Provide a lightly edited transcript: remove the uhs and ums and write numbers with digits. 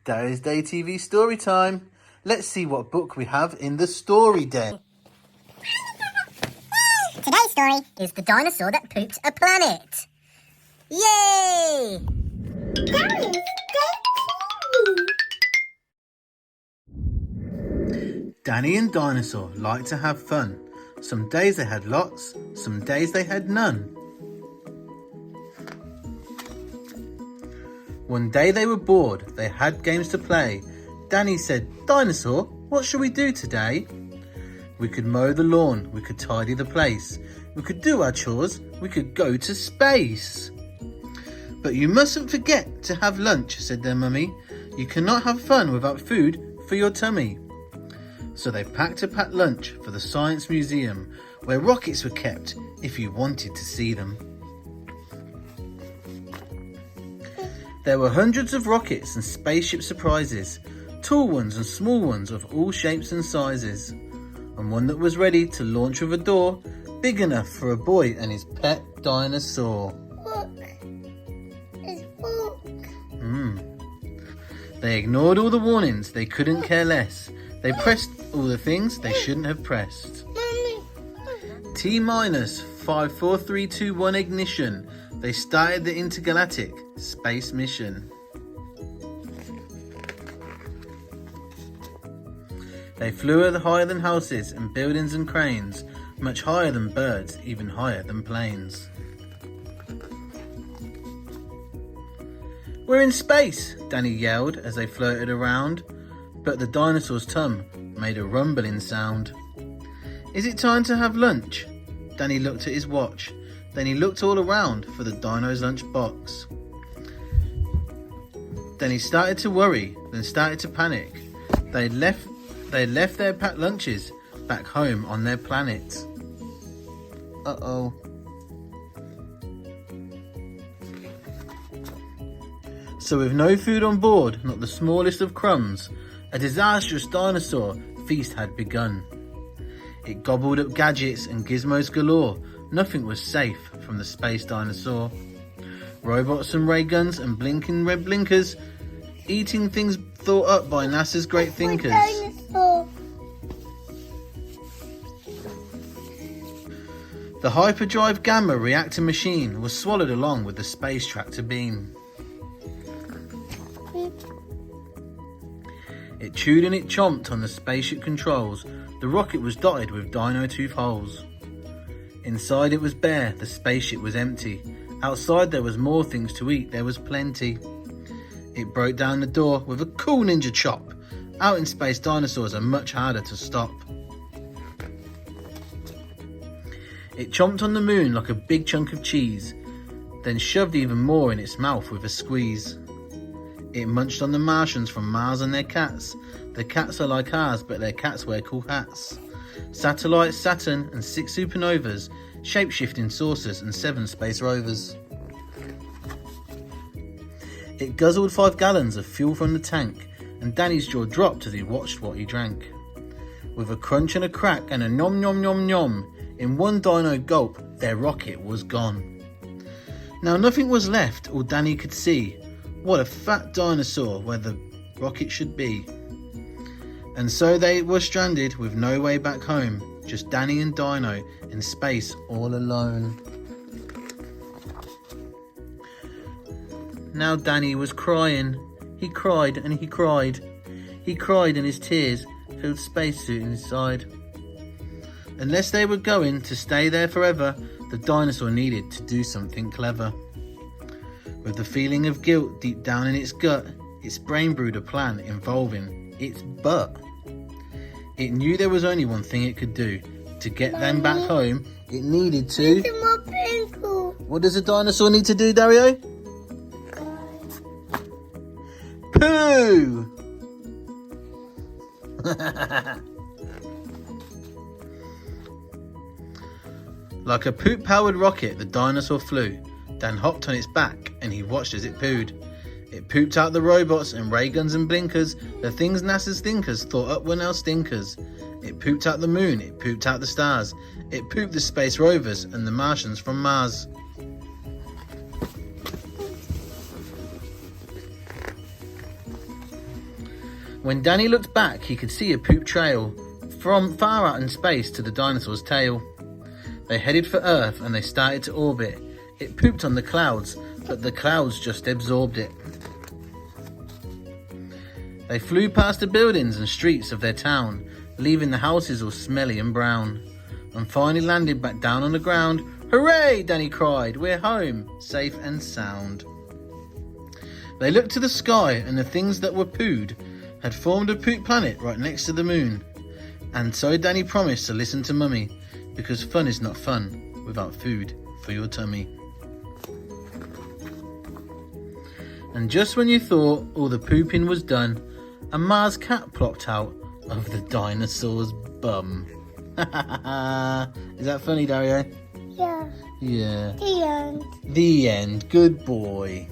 That is Ddtv Storytime. Let's see what book we have in the story den. Today's story is The Dinosaur That Pooped a Planet. Yay! Danny and Dinosaur liked to have fun. Some days they had lots, some days they had none. One day they were bored, they had games to play. Danny said, "Dinosaur, what shall we do today?" "We could mow the lawn, we could tidy the place. We could do our chores, we could go to space." "But you mustn't forget to have lunch," said their mummy. "You cannot have fun without food for your tummy." So they packed a packed lunch for the Science Museum, where rockets were kept if you wanted to see them. There were hundreds of rockets and spaceship surprises, tall ones and small ones of all shapes and sizes, and one that was ready to launch with a door big enough for a boy and his pet dinosaur. Look, it's book. They ignored all the warnings, they couldn't care less. They pressed all the things they shouldn't have pressed. Mommy. T-minus 5, 4, 3, 2, 1 ignition. They started the intergalactic space mission. They flew higher than houses and buildings and cranes, much higher than birds, even higher than planes. "We're in space," Danny yelled as they floated around, but the dinosaur's tum made a rumbling sound. "Is it time to have lunch?" Danny looked at his watch. Then he looked all around for the dino's lunch box. Then he started to worry, then started to panic. They left their packed lunches back home on their planet. Uh-oh. So with no food on board, not the smallest of crumbs, a disastrous dinosaur feast had begun. It gobbled up gadgets and gizmos galore. Nothing was safe from the space dinosaur. Robots and ray guns and blinking red blinkers, eating things thought up by NASA's great thinkers. Dinosaur. The hyperdrive gamma reactor machine was swallowed along with the space tractor beam. It chewed and it chomped on the spaceship controls. The rocket was dotted with dino tooth holes. Inside it was bare, the spaceship was empty. Outside there was more things to eat, there was plenty. It broke down the door with a cool ninja chop. Out in space, dinosaurs are much harder to stop. It chomped on the moon like a big chunk of cheese, then shoved even more in its mouth with a squeeze. It munched on the Martians from Mars and their cats. The cats are like ours, but their cats wear cool hats. Satellites, Saturn and 6 supernovas, shape-shifting saucers and 7 space rovers. It guzzled 5 gallons of fuel from the tank, and Danny's jaw dropped as he watched what he drank. With a crunch and a crack and a nom nom nom nom, in one dino gulp, their rocket was gone. Now nothing was left, all Danny could see. What a fat dinosaur where the rocket should be. And so they were stranded with no way back home, just Danny and Dino in space all alone. Now Danny was crying. He cried and he cried. He cried and his tears filled spacesuit inside. Unless they were going to stay there forever, the dinosaur needed to do something clever. With the feeling of guilt deep down in its gut, its brain brewed a plan involving its butt. It knew there was only one thing it could do. To get them back home, it needed to... What does a dinosaur need to do, Dario? Poo! Like a poop-powered rocket, the dinosaur flew. Dan hopped on its back and he watched as it pooed. It pooped out the robots and ray guns and blinkers, the things NASA's thinkers thought up were now stinkers. It pooped out the moon, it pooped out the stars. It pooped the space rovers and the Martians from Mars. When Danny looked back, he could see a poop trail from far out in space to the dinosaur's tail. They headed for Earth and they started to orbit. It pooped on the clouds, but the clouds just absorbed it. They flew past the buildings and streets of their town, leaving the houses all smelly and brown, and finally landed back down on the ground. Hooray! Danny cried. We're home, safe and sound. They looked to the sky and the things that were pooed had formed a poop planet right next to the moon. And so Danny promised to listen to Mummy, because fun is not fun without food for your tummy. And just when you thought all the pooping was done, a Mars cat plopped out of the dinosaur's bum. Is that funny, Dario? Yeah. Yeah. The end. The end. Good boy.